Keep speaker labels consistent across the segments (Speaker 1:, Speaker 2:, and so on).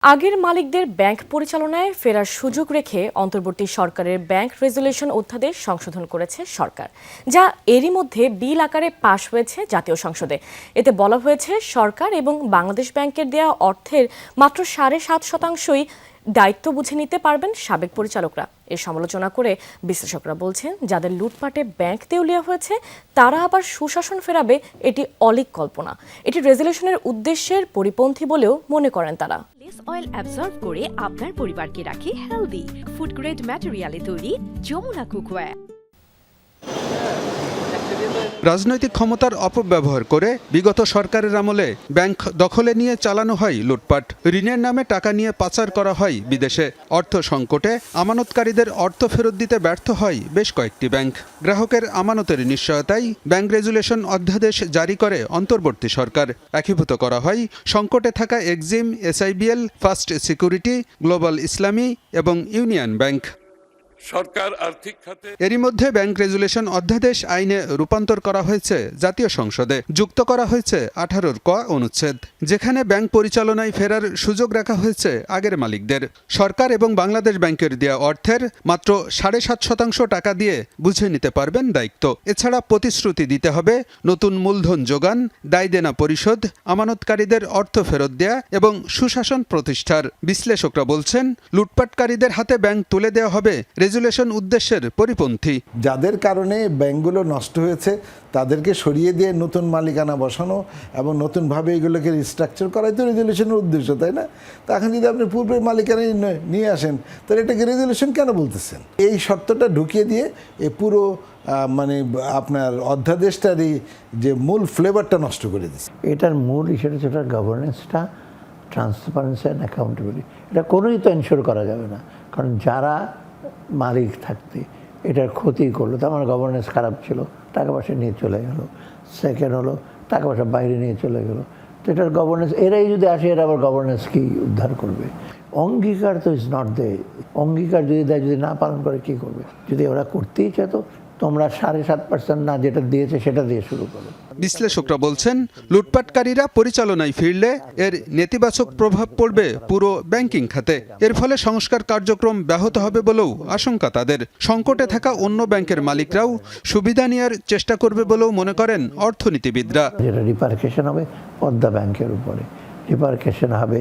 Speaker 1: আগের মালিকদের ব্যাংক পরিচালনায় ফেরার সুযোগ রেখে অন্তর্বর্তী সরকারের ব্যাংক রেজুলেশন অধ্যাদেশ সংশোধন করেছে সরকার, যা এরই মধ্যে বিল আকারে পাশ হয়েছে জাতীয় সংসদে। এতে বলা হয়েছে, সরকার এবং বাংলাদেশ ব্যাংকের দেয়া অর্থের মাত্র 7.5%ই দায়িত্ব বুঝে নিতে পারবেন সাবেক পরিচালকরা। এর সমালোচনা করে বিশ্লেষকরা বলছেন, যাদের লুটপাটে ব্যাংক দেউলিয়া হয়েছে তারা আবার সুশাসন ফেরাবে, এটি অলীক কল্পনা। এটি রেজুলেশনের উদ্দেশ্যের পরিপন্থী বলেও মনে করেন তারা।
Speaker 2: লেস অয়েল অ্যাবজর্ব করে আপনার পরিবারকে রাখে হেলদি। ফুড গ্রেড ম্যাটেরিয়ালে তৈরি যমুনা কুকওয়্যার।
Speaker 3: রাজনৈতিক ক্ষমতার অপব্যবহার করে বিগত সরকারের আমলে ব্যাংক দখলে নিয়ে চালানো হয় লুটপাট। ঋণের নামে টাকা নিয়ে পাচার করা হয় বিদেশে। অর্থ সংকটে আমানতকারীদের অর্থ ফেরত দিতে ব্যর্থ হয় বেশ কয়েকটি ব্যাংক। গ্রাহকের আমানতের নিশ্চয়তায় ব্যাংক রেজুলেশন অধ্যাদেশ জারি করে অন্তর্বর্তী সরকার। একীভূত করা হয় সংকটে থাকা Exim, SIBL, first security, global ইসলামী এবং ইউনিয়ন ব্যাংক।
Speaker 4: সরকার আর্থিক খাতে
Speaker 3: এরই মধ্যে ব্যাংক রেজুলেশন অধ্যাদেশ আইনে রূপান্তর করা হয়েছে জাতীয় সংসদে। যুক্ত করা হয়েছে 18 ক অনুচ্ছেদ, যেখানে ব্যাংক পরিচালনায় ফেরার সুযোগ রাখা হয়েছে আগের মালিকদের। সরকার এবং বাংলাদেশ ব্যাংকের দেয়া অর্থের মাত্র 7.5% টাকা দিয়ে বুঝে নিতে পারবেন দায়িত্ব। এছাড়া প্রতিশ্রুতি দিতে হবে নতুন মূলধন যোগান, দায় দেনা পরিশোধ, আমানতকারীদের অর্থ ফেরত দেয়া এবং সুশাসন প্রতিষ্ঠার। বিশ্লেষকরা বলছেন, লুটপাটকারীদের হাতে ব্যাংক তুলে দেওয়া হবে রেজুলেশন উদ্দেশ্যের পরিপন্থী।
Speaker 5: যাদের কারণে ব্যাংকগুলো নষ্ট হয়েছে তাদেরকে সরিয়ে দিয়ে নতুন মালিকানা বসানো এবং নতুনভাবে এগুলোকে রিস্ট্রাকচার করাই তো রেজুলেশনের উদ্দেশ্য, তাই না? তো এখন যদি আপনি পূর্বের মালিকানা নিয়ে আসেন, তাহলে এটাকে রেজুলেশন কেন বলতেছেন? এই শর্তটা ঢুকিয়ে দিয়ে এই পুরো আপনার অধ্যাদেশটারই যে মূল ফ্লেভারটা নষ্ট করে দিচ্ছে।
Speaker 6: এটার মূল ইস্যুটা হচ্ছে এটার গভর্নেন্সটা, ট্রান্সপারেন্সি অ্যান্ড অ্যাকাউন্টেবিলিটি। এটা কোনোই তো এনশিওর করা যাবে না, কারণ যারা মালিক থাকতে এটার ক্ষতি করলো, তো আমার গভর্নেন্স খারাপ ছিল, টাকা পয়সা নিয়ে চলে গেল। সেকেন্ড হলো টাকা পয়সা বাইরে নিয়ে চলে গেল, তো এটার গভর্নেন্স, এরাই যদি আসে এরা আবার গভর্নেন্স কি উদ্ধার করবে? অঙ্গীকার তো ইজ নট দে। অঙ্গীকার যদি দেয়, যদি না পালন করে কি করবে? যদি ওরা করতেই চায় তো তোমরা 7.5% না যেটা দিয়েছে সেটা দিয়ে শুরু করো।
Speaker 3: বিশ্লেষকরা বলছেন, লুটপাটকারীরা পরিচালনায় ফিরলে এর নেতিবাচক প্রভাব পড়বে পুরো ব্যাংকিং খাতে। এর ফলে সংস্কার কার্যক্রম ব্যাহত হবে বলেও আশঙ্কা তাদের। সংকটে থাকা অন্য ব্যাংকের মালিকরাও সুবিধা নেওয়ার চেষ্টা করবে বলেও মনে করেন অর্থনীতিবিদরা।
Speaker 6: যেটা রিপার্কেশন হবে পদ্মা ব্যাংকের উপরে, রিপার্কেশন হবে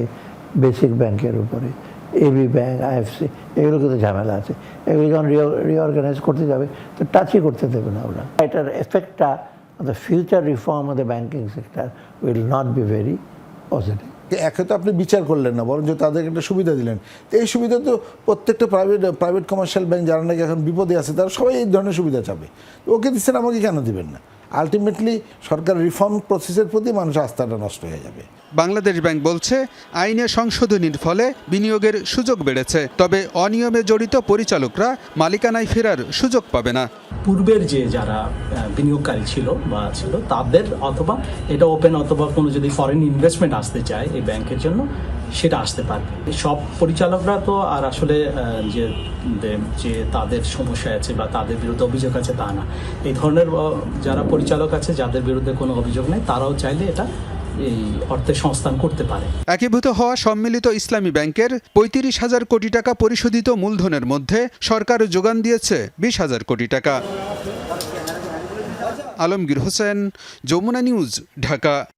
Speaker 6: বেসিক ব্যাংকের উপরে, এবি ব্যাংক, IFC, এগুলোকে তো ঝামেলা আছে। এগুলো যখন রিঅর্গানাইজ করতে যাবে তো টাচই করতে দেবে না ওরা। এটার এফেক্টটা the future reform of the banking sector will not be very positive.
Speaker 5: একে তো আপনি বিচার করলেন না, বরঞ্চ তাদেরকে একটা সুবিধা দিলেন। তো এই সুবিধা তো প্রত্যেকটা প্রাইভেট কমার্শিয়াল ব্যাংক যারা নাকি এখন বিপদে আছে তারা সবাই এই ধরনের সুবিধা চাবে। ওকে দিচ্ছেন, আমাকে কেন দিবেন না? আলটিমেটলি সরকার রিফর্ম প্রসেসের প্রতি মানুষের আস্থাটা নষ্ট হয়ে যাবে।
Speaker 3: বাংলাদেশ ব্যাংক বলছে, আইনে সংশোধনীর ফলে বিনিয়োগের সুযোগ বেড়েছে, তবে অনিয়মে জড়িত পরিচালকরা মালিকানায় ফেরার সুযোগ পাবে না।
Speaker 7: পূর্বের যে যারা বিনিয়োগকারী ছিল বা ছিল তাদের, অথবা এটা ওপেন, অথবা কোনো যদি ফরেন ইনভেস্টমেন্ট আসতে চায় এই ব্যাংকের জন্য, সেটা আসতে পারবে। সব পরিচালকরা তো আর আসলে যে তাদের সমস্যা আছে বা তাদের বিরুদ্ধে অভিযোগ আছে তা না। এই ধরনের যারা পরিচালক আছে যাদের বিরুদ্ধে কোনো অভিযোগ নেই, তারাও চাইলে এটা এই অর্থের সংস্থান করতে পারে।
Speaker 3: একীভূত হওয়া সম্মিলিত ইসলামী ব্যাংকের 35,000 কোটি টাকা পরিশোধিত মূলধনের মধ্যে সরকার যোগান দিয়েছে 20,000 কোটি টাকা। আলমগীর হোসেন, যমুনা নিউজ, ঢাকা।